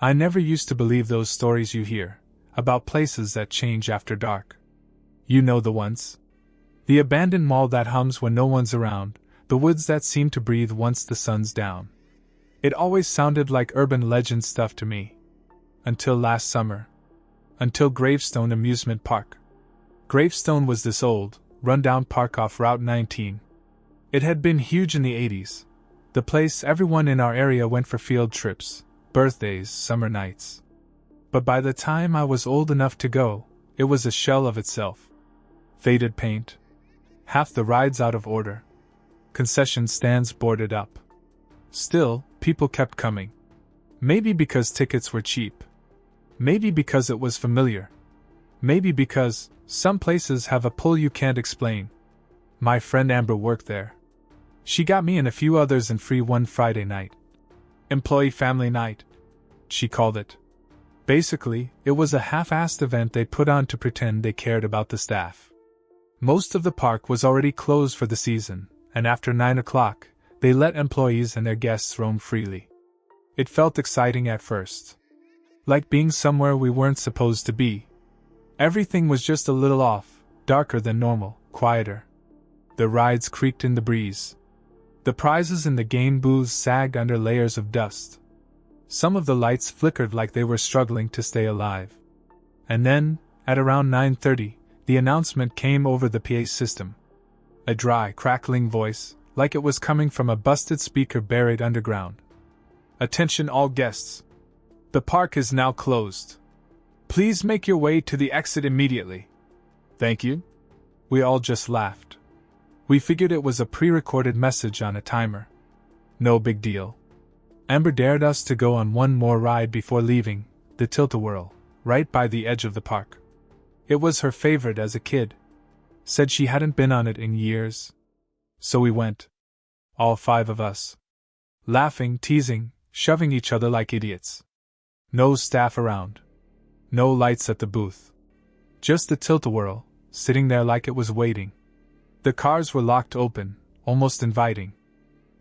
I never used to believe those stories you hear, about places that change after dark. You know the ones. The abandoned mall that hums when no one's around, the woods that seem to breathe once the sun's down. It always sounded like urban legend stuff to me. Until last summer. Until Gravestone Amusement Park. Gravestone was this old, run-down park off Route 19. It had been huge in the 80s. The place everyone in our area went for field trips, birthdays, summer nights. But by the time I was old enough to go, it was a shell of itself. Faded paint. Half the rides out of order. Concession stands boarded up. Still, people kept coming. Maybe because tickets were cheap. Maybe because it was familiar. Maybe because some places have a pull you can't explain. My friend Amber worked there. She got me and a few others in free one Friday night. Employee family night, she called it. Basically, it was a half-assed event they put on to pretend they cared about the staff. Most of the park was already closed for the season, and after 9 o'clock, they let employees and their guests roam freely. It felt exciting at first. Like being somewhere we weren't supposed to be. Everything was just a little off, darker than normal, quieter. The rides creaked in the breeze. The prizes in the game booths sagged under layers of dust. Some of the lights flickered like they were struggling to stay alive. And then, at around 9:30, the announcement came over the PA system. A dry, crackling voice, like it was coming from a busted speaker buried underground. Attention all guests. The park is now closed. Please make your way to the exit immediately. Thank you. We all just laughed. We figured it was a pre-recorded message on a timer. No big deal. Amber dared us to go on one more ride before leaving, the Tilt-A-Whirl, right by the edge of the park. It was her favorite as a kid. Said she hadn't been on it in years. So we went. All 5 of us. Laughing, teasing, shoving each other like idiots. No staff around. No lights at the booth. Just the Tilt-A-Whirl, sitting there like it was waiting. The cars were locked open, almost inviting.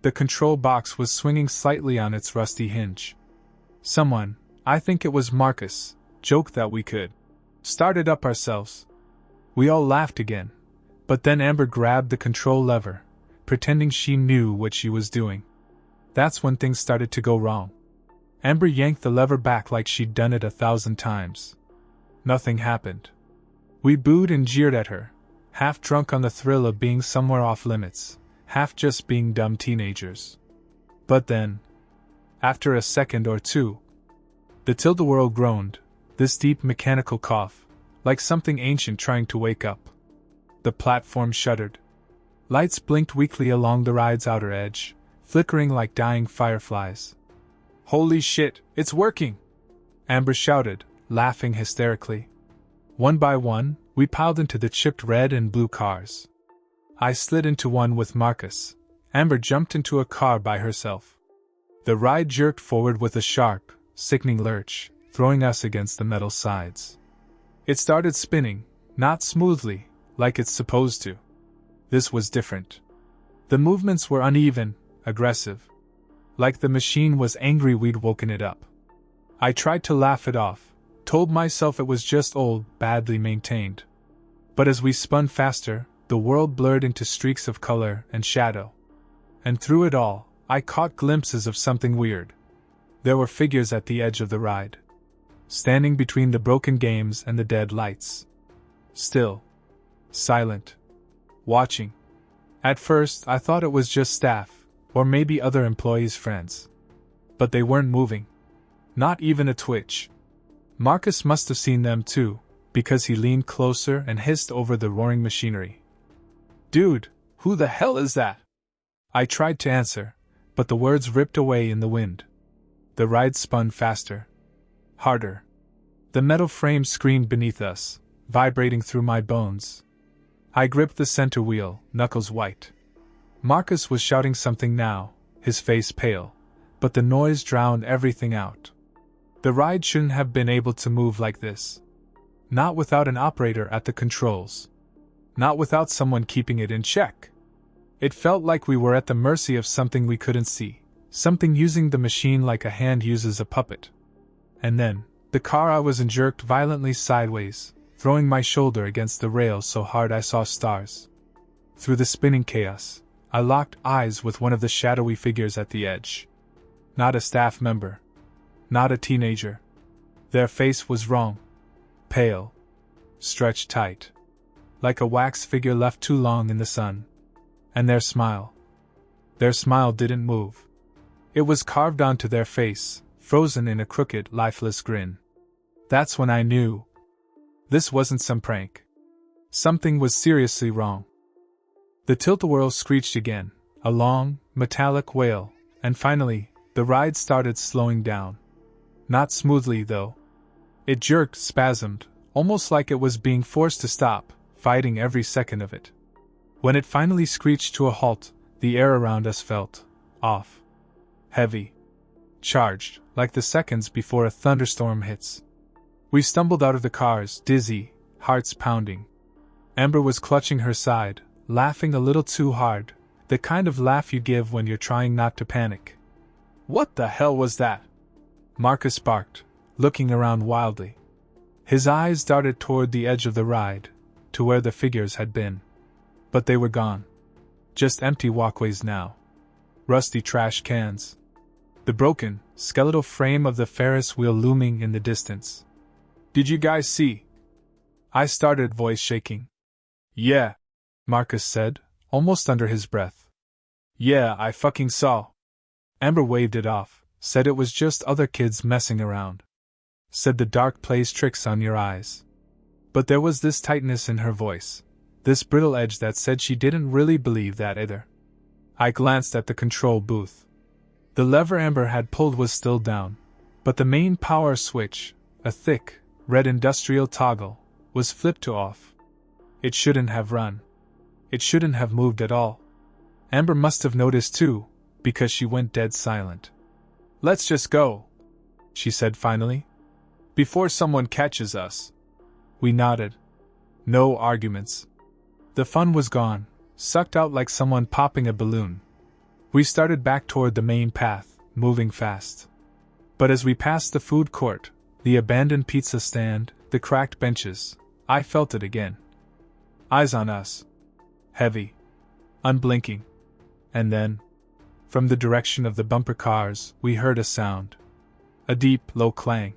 The control box was swinging slightly on its rusty hinge. Someone, I think it was Marcus, joked that we could start it up ourselves. We all laughed again, but then Amber grabbed the control lever, pretending she knew what she was doing. That's when things started to go wrong. Amber yanked the lever back like she'd done it 1,000 times. Nothing happened. We booed and jeered at her, half drunk on the thrill of being somewhere off limits, half just being dumb teenagers. But then, after a second or two, the Tilt-A-Whirl groaned, this deep mechanical cough, like something ancient trying to wake up. The platform shuddered. Lights blinked weakly along the ride's outer edge, flickering like dying fireflies. Holy shit, it's working! Amber shouted, laughing hysterically. One by one, we piled into the chipped red and blue cars. I slid into one with Marcus. Amber jumped into a car by herself. The ride jerked forward with a sharp, sickening lurch, throwing us against the metal sides. It started spinning, not smoothly, like it's supposed to. This was different. The movements were uneven, aggressive. Like the machine was angry we'd woken it up. I tried to laugh it off, told myself it was just old, badly maintained. But as we spun faster, the world blurred into streaks of color and shadow. And through it all, I caught glimpses of something weird. There were figures at the edge of the ride, standing between the broken games and the dead lights. Still. Silent. Watching. At first, I thought it was just staff, or maybe other employees' friends. But they weren't moving. Not even a twitch. Marcus must have seen them too, because he leaned closer and hissed over the roaring machinery. Dude, who the hell is that? I tried to answer, but the words ripped away in the wind. The ride spun faster. Harder. The metal frame screamed beneath us, vibrating through my bones. I gripped the center wheel, knuckles white. Marcus was shouting something now, his face pale, but the noise drowned everything out. The ride shouldn't have been able to move like this. Not without an operator at the controls. Not without someone keeping it in check. It felt like we were at the mercy of something we couldn't see, something using the machine like a hand uses a puppet. And then, the car I was in jerked violently sideways, throwing my shoulder against the rail so hard I saw stars. Through the spinning chaos, I locked eyes with one of the shadowy figures at the edge. Not a staff member. Not a teenager. Their face was wrong. Pale. Stretched tight. Like a wax figure left too long in the sun. And their smile. Their smile didn't move. It was carved onto their face, frozen in a crooked, lifeless grin. That's when I knew. This wasn't some prank. Something was seriously wrong. The Tilt-A-Whirl screeched again, a long, metallic wail, and finally, the ride started slowing down. Not smoothly, though. It jerked, spasmed, almost like it was being forced to stop, fighting every second of it. When it finally screeched to a halt, the air around us felt off. Heavy. Charged, like the seconds before a thunderstorm hits. We stumbled out of the cars, dizzy, hearts pounding. Amber was clutching her side, laughing a little too hard, the kind of laugh you give when you're trying not to panic. "What the hell was that?" Marcus barked, looking around wildly. His eyes darted toward the edge of the ride, to where the figures had been. But they were gone. Just empty walkways now. Rusty trash cans. The broken, skeletal frame of the Ferris wheel looming in the distance. "Did you guys see?" I started, voice shaking. "Yeah," Marcus said, almost under his breath. "Yeah, I fucking saw." Amber waved it off, said it was just other kids messing around. Said the dark plays tricks on your eyes. But there was this tightness in her voice, this brittle edge that said she didn't really believe that either. I glanced at the control booth. The lever Amber had pulled was still down, but the main power switch, a thick, red industrial toggle, was flipped to off. It shouldn't have run. It shouldn't have moved at all. Amber must have noticed too, because she went dead silent. "Let's just go," she said finally. "Before someone catches us." We nodded. No arguments. The fun was gone, sucked out like someone popping a balloon. We started back toward the main path, moving fast. But as we passed the food court, the abandoned pizza stand, the cracked benches, I felt it again. Eyes on us. Heavy. Unblinking. And then, from the direction of the bumper cars, we heard a sound. A deep, low clang.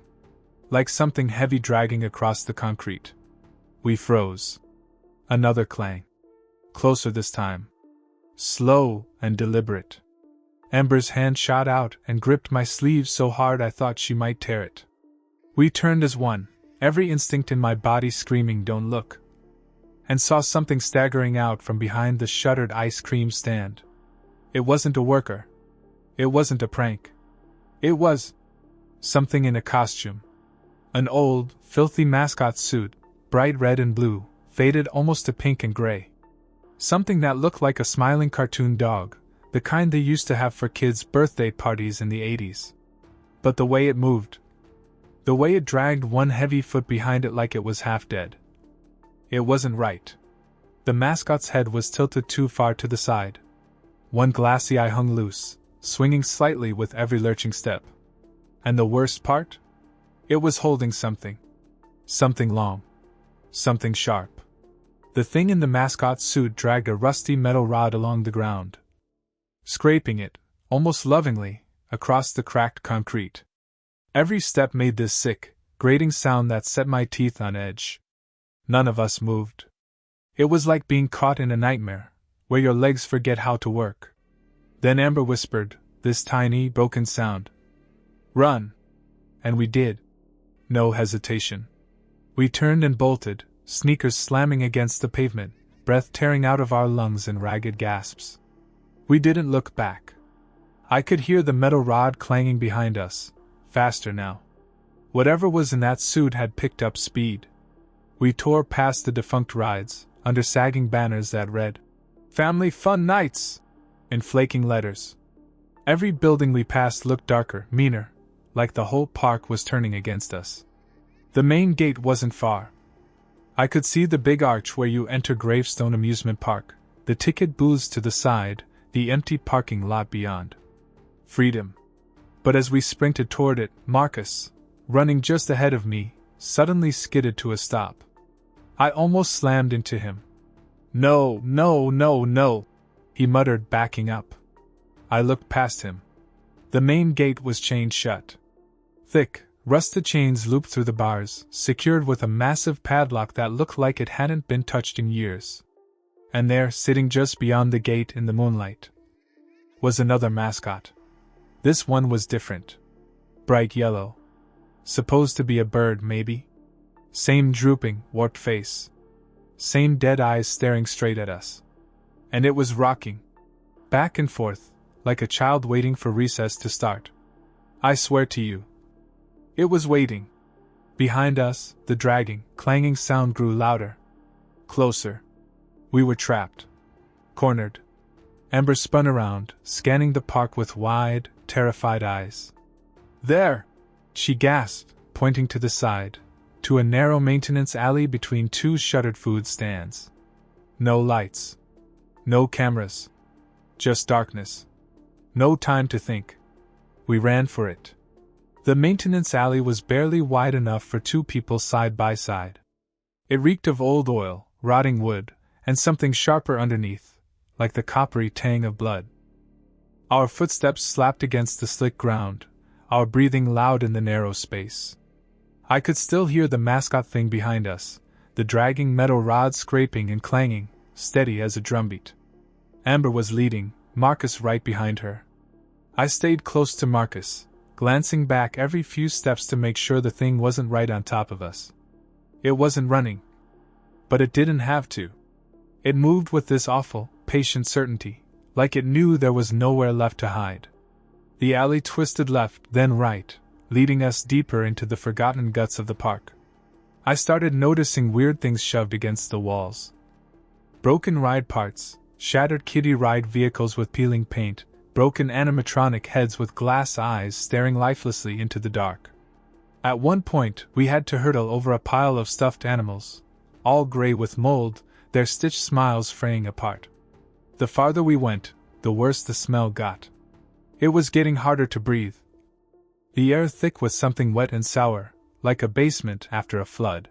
Like something heavy dragging across the concrete. We froze. Another clang. Closer this time. Slow and deliberate. Amber's hand shot out and gripped my sleeve so hard I thought she might tear it. We turned as one, every instinct in my body screaming, "Don't look," and saw something staggering out from behind the shuttered ice cream stand. It wasn't a worker. It wasn't a prank. It was something in a costume. An old, filthy mascot suit, bright red and blue, faded almost to pink and gray. Something that looked like a smiling cartoon dog, the kind they used to have for kids' birthday parties in the 80s. But the way it moved, the way it dragged one heavy foot behind it like it was half dead. It wasn't right. The mascot's head was tilted too far to the side. One glassy eye hung loose, swinging slightly with every lurching step. And the worst part? It was holding something. Something long. Something sharp. The thing in the mascot's suit dragged a rusty metal rod along the ground, scraping it, almost lovingly, across the cracked concrete. Every step made this sick, grating sound that set my teeth on edge. None of us moved. It was like being caught in a nightmare, where your legs forget how to work. Then Amber whispered, this tiny, broken sound. "Run!" And we did. No hesitation. We turned and bolted, sneakers slamming against the pavement, breath tearing out of our lungs in ragged gasps. We didn't look back. I could hear the metal rod clanging behind us, faster now. Whatever was in that suit had picked up speed. We tore past the defunct rides, under sagging banners that read, "Family Fun Nights!" in flaking letters. Every building we passed looked darker, meaner, like the whole park was turning against us. The main gate wasn't far. I could see the big arch where you enter Gravestone Amusement Park, the ticket booths to the side, the empty parking lot beyond. Freedom. But as we sprinted toward it, Marcus, running just ahead of me, suddenly skidded to a stop. I almost slammed into him. "No, no, no, no," he muttered, backing up. I looked past him. The main gate was chained shut. Thick, rusted chains looped through the bars, secured with a massive padlock that looked like it hadn't been touched in years. And there, sitting just beyond the gate in the moonlight, was another mascot. This one was different. Bright yellow. Supposed to be a bird, maybe? Same drooping, warped face. Same dead eyes staring straight at us. And it was rocking. Back and forth, like a child waiting for recess to start. I swear to you. It was waiting. Behind us, the dragging, clanging sound grew louder. Closer. We were trapped. Cornered. Amber spun around, scanning the park with wide, terrified eyes. "There!" she gasped, pointing to the side, to a narrow maintenance alley between two shuttered food stands. No lights. No cameras. Just darkness. No time to think. We ran for it. The maintenance alley was barely wide enough for two people side by side. It reeked of old oil, rotting wood, and something sharper underneath, like the coppery tang of blood. Our footsteps slapped against the slick ground, our breathing loud in the narrow space. I could still hear the mascot thing behind us, the dragging metal rods scraping and clanging, steady as a drumbeat. Amber was leading, Marcus right behind her. I stayed close to Marcus, glancing back every few steps to make sure the thing wasn't right on top of us. It wasn't running. But it didn't have to. It moved with this awful, patient certainty, like it knew there was nowhere left to hide. The alley twisted left, then right, leading us deeper into the forgotten guts of the park. I started noticing weird things shoved against the walls. Broken ride parts, shattered kiddie ride vehicles with peeling paint, broken animatronic heads with glass eyes staring lifelessly into the dark. At one point, we had to hurtle over a pile of stuffed animals, all gray with mold, their stitched smiles fraying apart. The farther we went, the worse the smell got. It was getting harder to breathe. The air thick with something wet and sour, like a basement after a flood.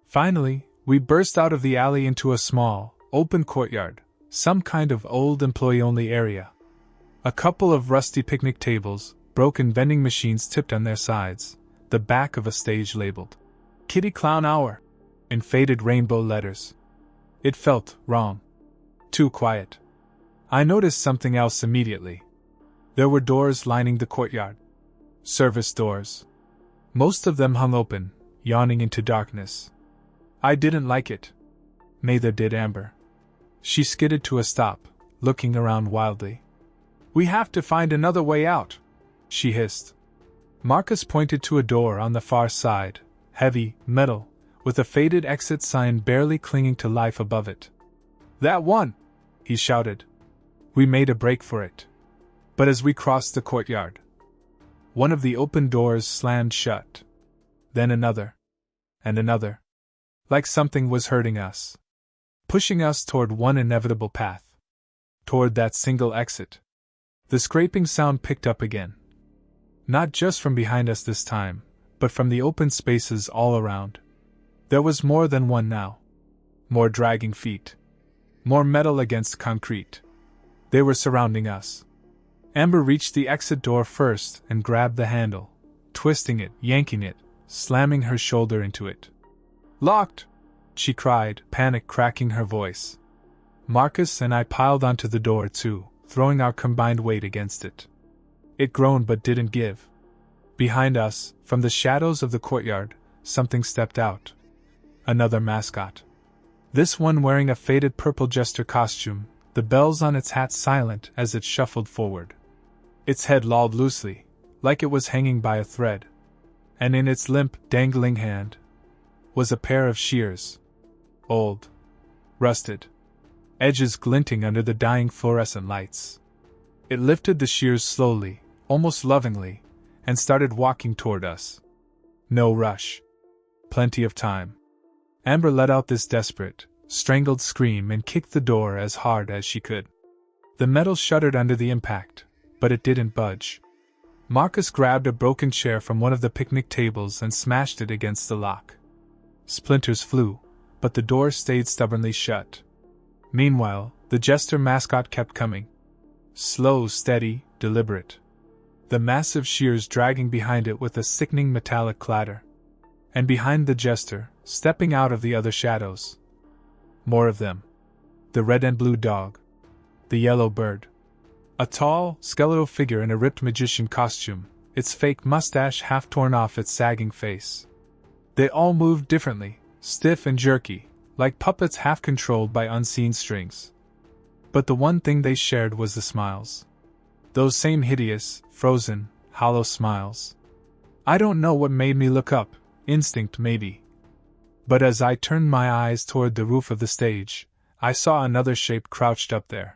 Finally, we burst out of the alley into a small, open courtyard, some kind of old employee-only area. A couple of rusty picnic tables, broken vending machines tipped on their sides, the back of a stage labeled "Kitty Clown Hour" in faded rainbow letters. It felt wrong. Too quiet. I noticed something else immediately. There were doors lining the courtyard. Service doors. Most of them hung open, yawning into darkness. I didn't like it. Neither did Amber. She skidded to a stop, looking around wildly. "We have to find another way out," she hissed. Marcus pointed to a door on the far side, heavy, metal, with a faded exit sign barely clinging to life above it. "That one!" he shouted. We made a break for it. But as we crossed the courtyard, one of the open doors slammed shut. Then another. And another. Like something was hurting us. Pushing us toward one inevitable path. Toward that single exit. The scraping sound picked up again. Not just from behind us this time, but from the open spaces all around. There was more than one now. More dragging feet. More metal against concrete. They were surrounding us. Amber reached the exit door first and grabbed the handle, twisting it, yanking it, slamming her shoulder into it. "Locked!" she cried, panic cracking her voice. Marcus and I piled onto the door too, throwing our combined weight against it. It groaned but didn't give. Behind us, from the shadows of the courtyard, something stepped out. Another mascot. This one wearing a faded purple jester costume, the bells on its hat silent as it shuffled forward. Its head lolled loosely, like it was hanging by a thread. And in its limp, dangling hand was a pair of shears. Old. Rusted. Edges glinting under the dying fluorescent lights. It lifted the shears slowly, almost lovingly, and started walking toward us. No rush. Plenty of time. Amber let out this desperate, strangled scream and kicked the door as hard as she could. The metal shuddered under the impact, but it didn't budge. Marcus grabbed a broken chair from one of the picnic tables and smashed it against the lock. Splinters flew, but the door stayed stubbornly shut. Meanwhile, the jester mascot kept coming. Slow, steady, deliberate. The massive shears dragging behind it with a sickening metallic clatter. And behind the jester, stepping out of the other shadows. More of them. The red and blue dog. The yellow bird. A tall, skeletal figure in a ripped magician costume, its fake mustache half torn off its sagging face. They all moved differently, stiff and jerky, like puppets half controlled by unseen strings. But the one thing they shared was the smiles. Those same hideous, frozen, hollow smiles. I don't know what made me look up, instinct maybe. But as I turned my eyes toward the roof of the stage, I saw another shape crouched up there.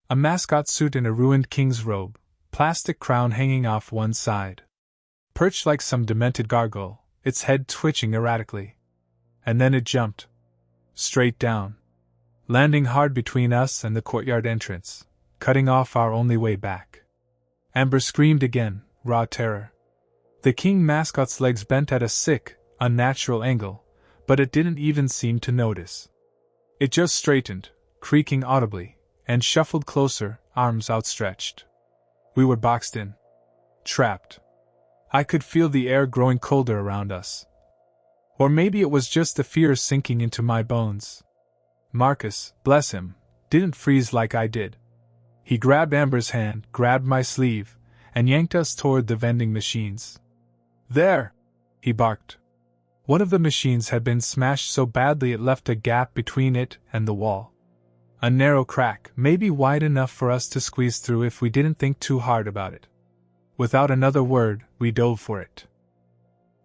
A mascot suit in a ruined king's robe, plastic crown hanging off one side. Perched like some demented gargoyle, its head twitching erratically. And then it jumped. Straight down. Landing hard between us and the courtyard entrance, cutting off our only way back. Amber screamed again, raw terror. The king mascot's legs bent at a sick, unnatural angle, but it didn't even seem to notice. It just straightened, creaking audibly, and shuffled closer, arms outstretched. We were boxed in. Trapped. I could feel the air growing colder around us. Or maybe it was just the fear sinking into my bones. Marcus, bless him, didn't freeze like I did. He grabbed Amber's hand, grabbed my sleeve, and yanked us toward the vending machines. There! He barked. One of the machines had been smashed so badly it left a gap between it and the wall. A narrow crack, maybe wide enough for us to squeeze through if we didn't think too hard about it. Without another word, we dove for it.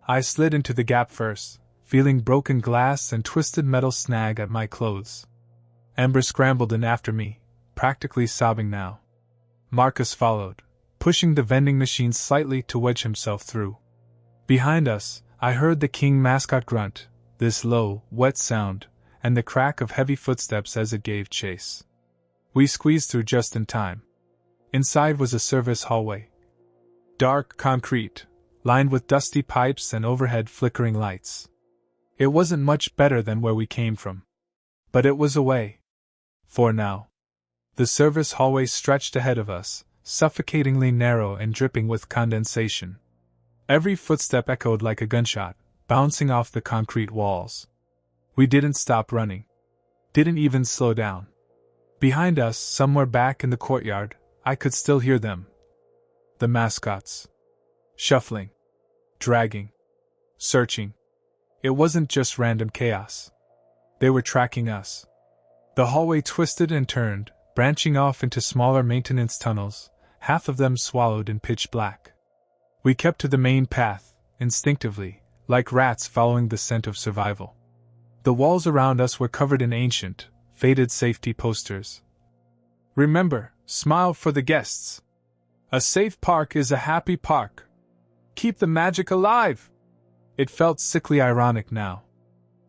I slid into the gap first, feeling broken glass and twisted metal snag at my clothes. Amber scrambled in after me, practically sobbing now. Marcus followed, pushing the vending machine slightly to wedge himself through. Behind us, I heard the king mascot grunt, this low, wet sound, and the crack of heavy footsteps as it gave chase. We squeezed through just in time. Inside was a service hallway. Dark concrete, lined with dusty pipes and overhead flickering lights. It wasn't much better than where we came from. But it was a way. For now. The service hallway stretched ahead of us, suffocatingly narrow and dripping with condensation. Every footstep echoed like a gunshot, bouncing off the concrete walls. We didn't stop running. Didn't even slow down. Behind us, somewhere back in the courtyard, I could still hear them. The mascots. Shuffling. Dragging. Searching. It wasn't just random chaos. They were tracking us. The hallway twisted and turned, branching off into smaller maintenance tunnels, half of them swallowed in pitch black. We kept to the main path, instinctively, like rats following the scent of survival. The walls around us were covered in ancient, faded safety posters. Remember, smile for the guests. A safe park is a happy park. Keep the magic alive! It felt sickly ironic now.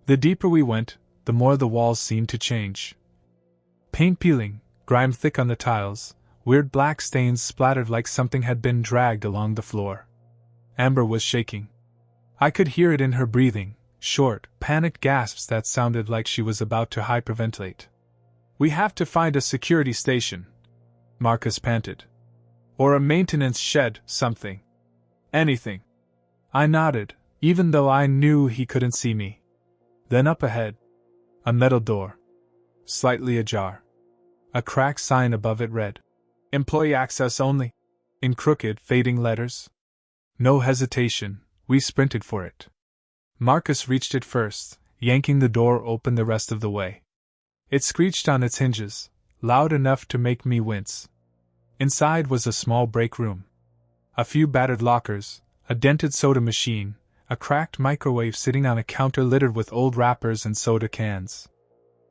The deeper we went, the more the walls seemed to change. Paint peeling, grime thick on the tiles, weird black stains splattered like something had been dragged along the floor. Amber was shaking. I could hear it in her breathing, short, panicked gasps that sounded like she was about to hyperventilate. We have to find a security station, Marcus panted. Or a maintenance shed, something. Anything. I nodded, even though I knew he couldn't see me. Then up ahead. A metal door. Slightly ajar. A cracked sign above it read, "Employee access only," in crooked, fading letters. No hesitation, we sprinted for it. Marcus reached it first, yanking the door open the rest of the way. It screeched on its hinges, loud enough to make me wince. Inside was a small break room. A few battered lockers, a dented soda machine, a cracked microwave sitting on a counter littered with old wrappers and soda cans.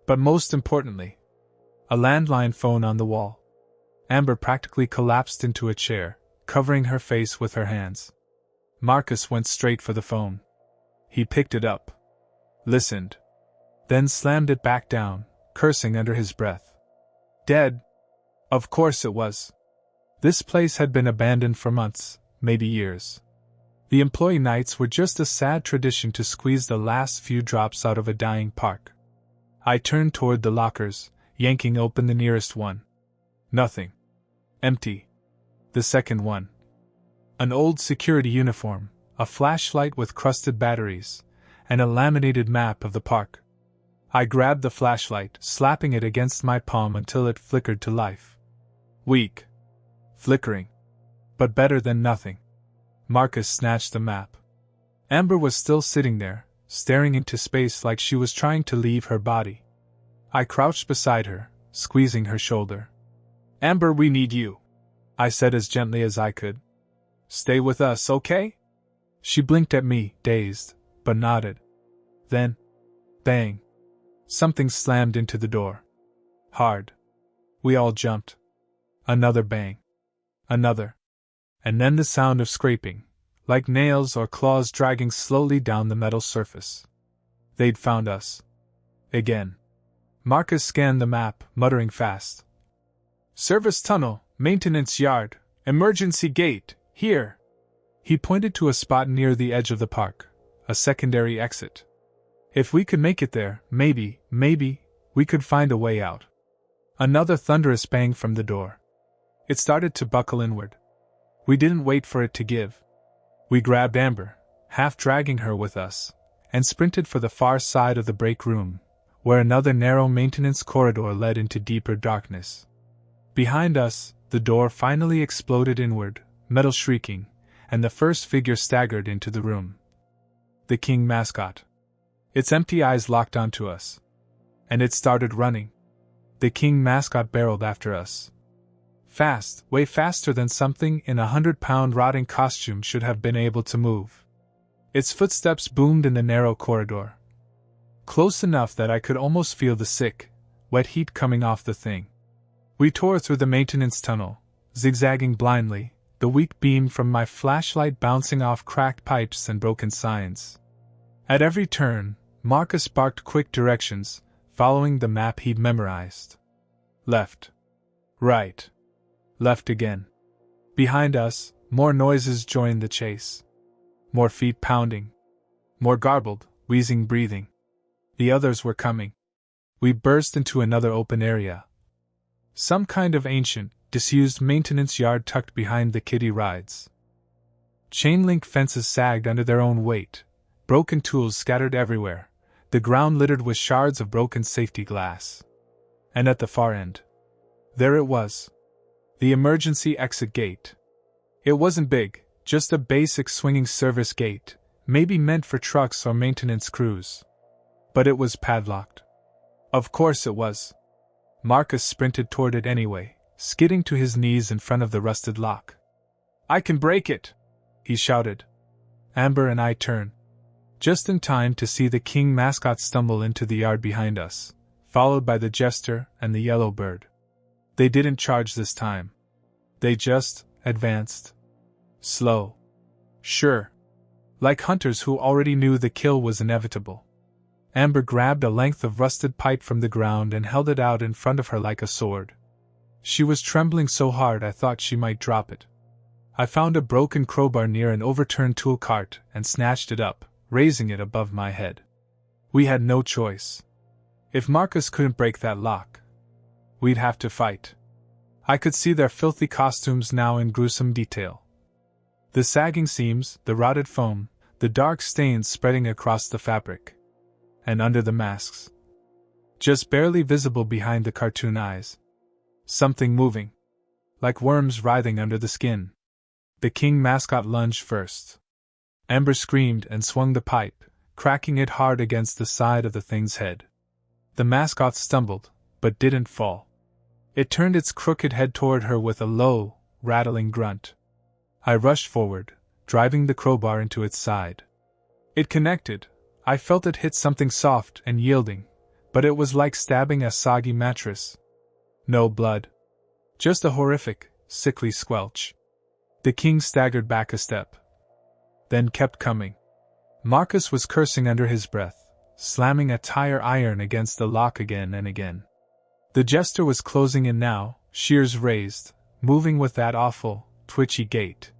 But most importantly, a landline phone on the wall. Amber practically collapsed into a chair, covering her face with her hands. Marcus went straight for the phone. He picked it up. Listened. Then slammed it back down, cursing under his breath. Dead. Of course it was. This place had been abandoned for months, maybe years. The employee nights were just a sad tradition to squeeze the last few drops out of a dying park. I turned toward the lockers, yanking open the nearest one. Nothing. Empty. The second one. An old security uniform, a flashlight with crusted batteries, and a laminated map of the park. I grabbed the flashlight, slapping it against my palm until it flickered to life. Weak. Flickering. But better than nothing. Marcus snatched the map. Amber was still sitting there, staring into space like she was trying to leave her body. I crouched beside her, squeezing her shoulder. Amber, we need you, I said as gently as I could. Stay with us, okay? She blinked at me, dazed, but nodded. Then, bang. Something slammed into the door. Hard. We all jumped. Another bang. Another. And then the sound of scraping, like nails or claws dragging slowly down the metal surface. They'd found us. Again. Marcus scanned the map, muttering fast. Service tunnel, maintenance yard, emergency gate, here. He pointed to a spot near the edge of the park, a secondary exit. If we could make it there, maybe, we could find a way out. Another thunderous bang from the door. It started to buckle inward. We didn't wait for it to give. We grabbed Amber, half dragging her with us, and sprinted for the far side of the break room, where another narrow maintenance corridor led into deeper darkness. Behind us, the door finally exploded inward, metal shrieking, and the first figure staggered into the room. The king mascot. Its empty eyes locked onto us. And it started running. The king mascot barreled after us. Fast, way faster than something in a 100-pound rotting costume should have been able to move. Its footsteps boomed in the narrow corridor. Close enough that I could almost feel the sick, wet heat coming off the thing. We tore through the maintenance tunnel, zigzagging blindly, the weak beam from my flashlight bouncing off cracked pipes and broken signs. At every turn, Marcus barked quick directions, following the map he'd memorized. Left. Right. Left again. Behind us, more noises joined the chase. More feet pounding. More garbled, wheezing breathing. The others were coming. We burst into another open area. Some kind of ancient, disused maintenance yard tucked behind the kiddie rides. Chain-link fences sagged under their own weight, broken tools scattered everywhere, the ground littered with shards of broken safety glass. And at the far end, there it was. The emergency exit gate. It wasn't big, just a basic swinging service gate, maybe meant for trucks or maintenance crews. But it was padlocked. Of course it was. Marcus sprinted toward it anyway, skidding to his knees in front of the rusted lock. I can break it, he shouted. Amber and I turned, just in time to see the king mascot stumble into the yard behind us, followed by the jester and the yellow bird. They didn't charge this time. They just advanced. Slow. Sure. Like hunters who already knew the kill was inevitable. Amber grabbed a length of rusted pipe from the ground and held it out in front of her like a sword. She was trembling so hard I thought she might drop it. I found a broken crowbar near an overturned tool cart and snatched it up, raising it above my head. We had no choice. If Marcus couldn't break that lock, we'd have to fight. I could see their filthy costumes now in gruesome detail. The sagging seams, the rotted foam, the dark stains spreading across the fabric. And under the masks, just barely visible behind the cartoon eyes, something moving, like worms writhing under the skin. The king mascot lunged first. Amber screamed and swung the pipe, cracking it hard against the side of the thing's head. The mascot stumbled, but didn't fall. It turned its crooked head toward her with a low, rattling grunt. I rushed forward, driving the crowbar into its side. It connected. I felt it hit something soft and yielding, but it was like stabbing a soggy mattress. No blood. Just a horrific, sickly squelch. The king staggered back a step. Then kept coming. Marcus was cursing under his breath, slamming a tire iron against the lock again and again. The jester was closing in now, shears raised, moving with that awful, twitchy gait.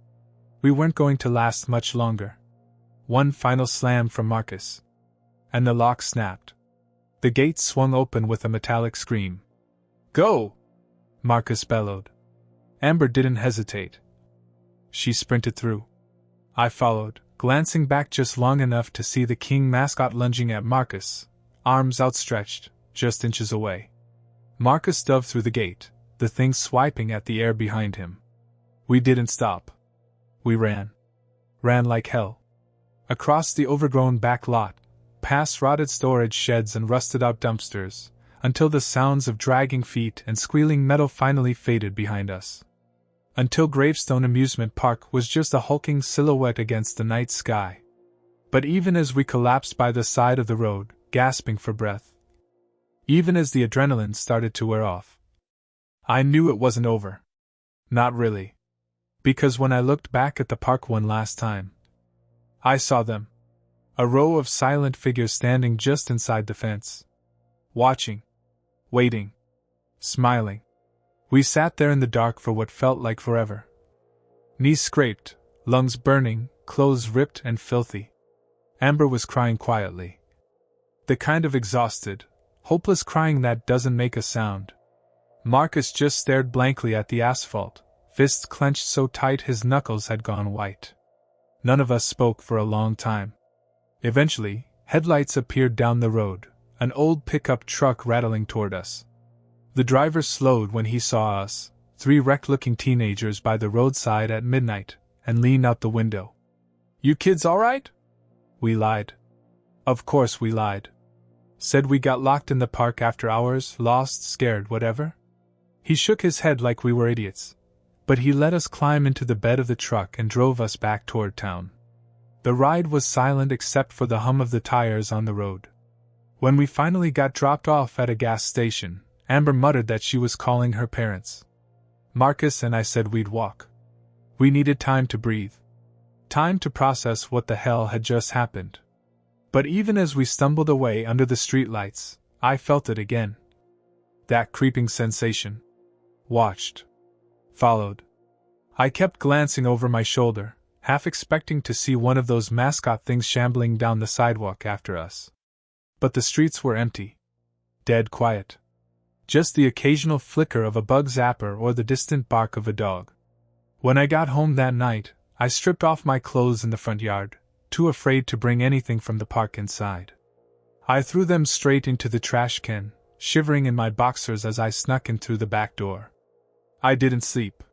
We weren't going to last much longer. One final slam from Marcus, and the lock snapped. The gate swung open with a metallic scream. "Go!" Marcus bellowed. Amber didn't hesitate. She sprinted through. I followed, glancing back just long enough to see the king mascot lunging at Marcus, arms outstretched, just inches away. Marcus dove through the gate, the thing swiping at the air behind him. We didn't stop. We ran. Ran like hell. Across the overgrown back lot, past rotted storage sheds and rusted-out dumpsters, until the sounds of dragging feet and squealing metal finally faded behind us. Until Gravestone Amusement Park was just a hulking silhouette against the night sky. But even as we collapsed by the side of the road, gasping for breath, even as the adrenaline started to wear off, I knew it wasn't over. Not really. Because when I looked back at the park one last time, I saw them. A row of silent figures standing just inside the fence. Watching. Waiting. Smiling. We sat there in the dark for what felt like forever. Knees scraped, lungs burning, clothes ripped and filthy. Amber was crying quietly. The kind of exhausted, hopeless crying that doesn't make a sound. Marcus just stared blankly at the asphalt, fists clenched so tight his knuckles had gone white. None of us spoke for a long time. Eventually, headlights appeared down the road, an old pickup truck rattling toward us. The driver slowed when he saw us, three wrecked-looking teenagers by the roadside at midnight, and leaned out the window. "You kids all right?" We lied. Of course we lied. Said we got locked in the park after hours, lost, scared, whatever. He shook his head like we were idiots, but he let us climb into the bed of the truck and drove us back toward town. The ride was silent except for the hum of the tires on the road. When we finally got dropped off at a gas station, Amber muttered that she was calling her parents. Marcus and I said we'd walk. We needed time to breathe. Time to process what the hell had just happened. But even as we stumbled away under the streetlights, I felt it again. That creeping sensation. Watched. Followed. I kept glancing over my shoulder, half expecting to see one of those mascot things shambling down the sidewalk after us. But the streets were empty. Dead quiet. Just the occasional flicker of a bug zapper or the distant bark of a dog. When I got home that night, I stripped off my clothes in the front yard, too afraid to bring anything from the park inside. I threw them straight into the trash can, shivering in my boxers as I snuck in through the back door. I didn't sleep.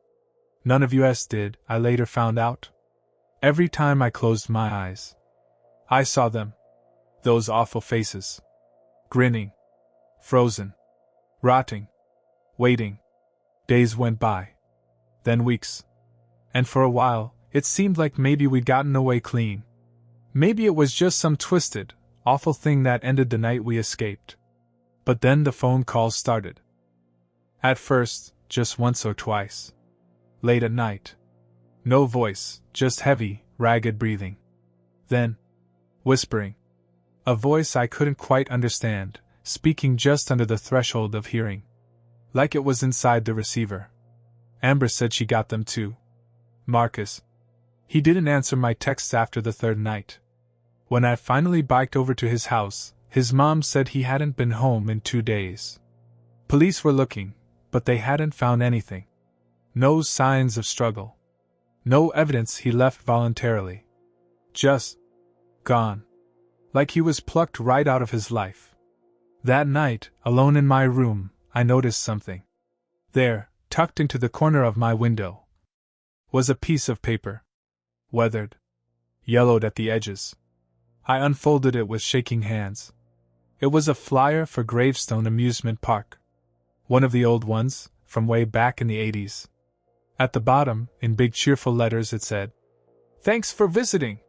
None of us did, I later found out. Every time I closed my eyes, I saw them. Those awful faces. Grinning. Frozen. Rotting. Waiting. Days went by. Then weeks. And for a while, it seemed like maybe we'd gotten away clean. Maybe it was just some twisted, awful thing that ended the night we escaped. But then the phone calls started. At first, just once or twice. Late at night. No voice, just heavy, ragged breathing. Then, whispering. A voice I couldn't quite understand, speaking just under the threshold of hearing. Like it was inside the receiver. Amber said she got them too. Marcus. He didn't answer my texts after the third night. When I finally biked over to his house, his mom said he hadn't been home in 2 days. Police were looking, but they hadn't found anything. No signs of struggle. No evidence he left voluntarily. Just gone. Like he was plucked right out of his life. That night, alone in my room, I noticed something. There, tucked into the corner of my window, was a piece of paper. Weathered. Yellowed at the edges. I unfolded it with shaking hands. It was a flyer for Gravestone Amusement Park. One of the old ones, from way back in the 80s. At the bottom, in big cheerful letters, it said, "Thanks for visiting.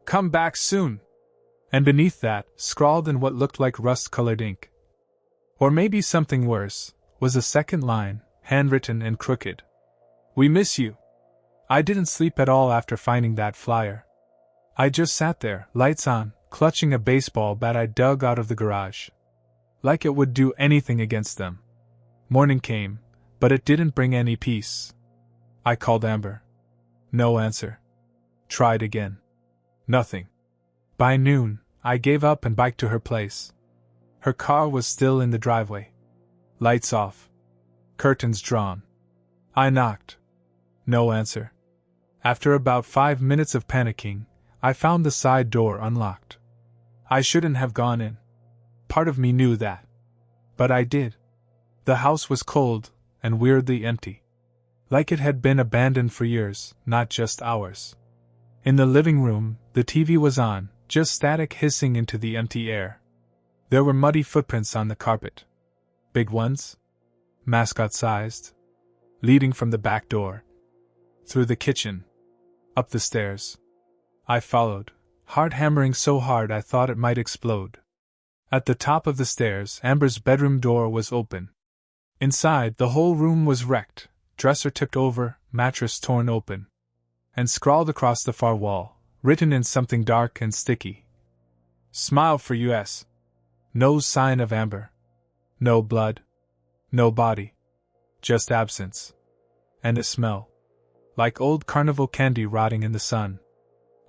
Come back soon." And beneath that, scrawled in what looked like rust-colored ink, or maybe something worse, was a second line, handwritten and crooked. "We miss you." I didn't sleep at all after finding that flyer. I just sat there, lights on, clutching a baseball bat I dug out of the garage. Like it would do anything against them. Morning came, but it didn't bring any peace. I called Amber. No answer. Tried again. Nothing. By noon, I gave up and biked to her place. Her car was still in the driveway. Lights off. Curtains drawn. I knocked. No answer. After about 5 minutes of panicking, I found the side door unlocked. I shouldn't have gone in. Part of me knew that. But I did. The house was cold and weirdly empty. Like it had been abandoned for years, not just hours. In the living room, the TV was on, just static hissing into the empty air. There were muddy footprints on the carpet. Big ones? Mascot-sized. Leading from the back door. Through the kitchen. Up the stairs. I followed, heart hammering so hard I thought it might explode. At the top of the stairs, Amber's bedroom door was open. Inside, the whole room was wrecked, dresser tipped over, mattress torn open. And scrawled across the far wall, written in something dark and sticky. Smile for US. No sign of Amber. No blood. No body. Just absence. And a smell. Like old carnival candy rotting in the sun.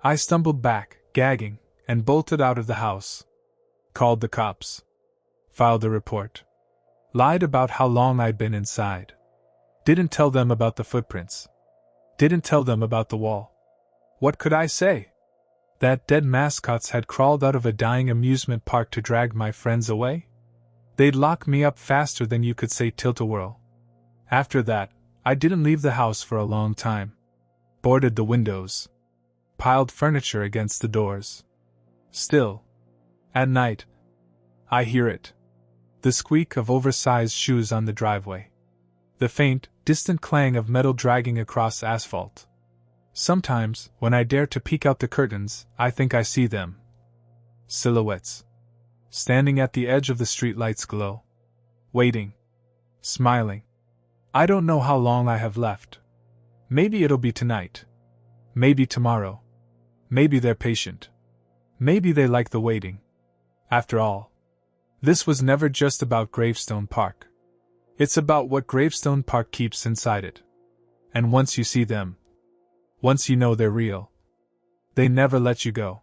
I stumbled back, gagging, and bolted out of the house. Called the cops. Filed a report. Lied about how long I'd been inside. Didn't tell them about the footprints. Didn't tell them about the wall. What could I say? That dead mascots had crawled out of a dying amusement park to drag my friends away? They'd lock me up faster than you could say Tilt-A-Whirl. After that, I didn't leave the house for a long time. Boarded the windows. Piled furniture against the doors. Still, at night, I hear it. The squeak of oversized shoes on the driveway. The faint, distant clang of metal dragging across asphalt. Sometimes, when I dare to peek out the curtains, I think I see them. Silhouettes. Standing at the edge of the streetlight's glow. Waiting. Smiling. I don't know how long I have left. Maybe it'll be tonight. Maybe tomorrow. Maybe they're patient. Maybe they like the waiting. After all, this was never just about Gravestone Park. It's about what Gravestone Park keeps inside it. And once you see them, once you know they're real, they never let you go.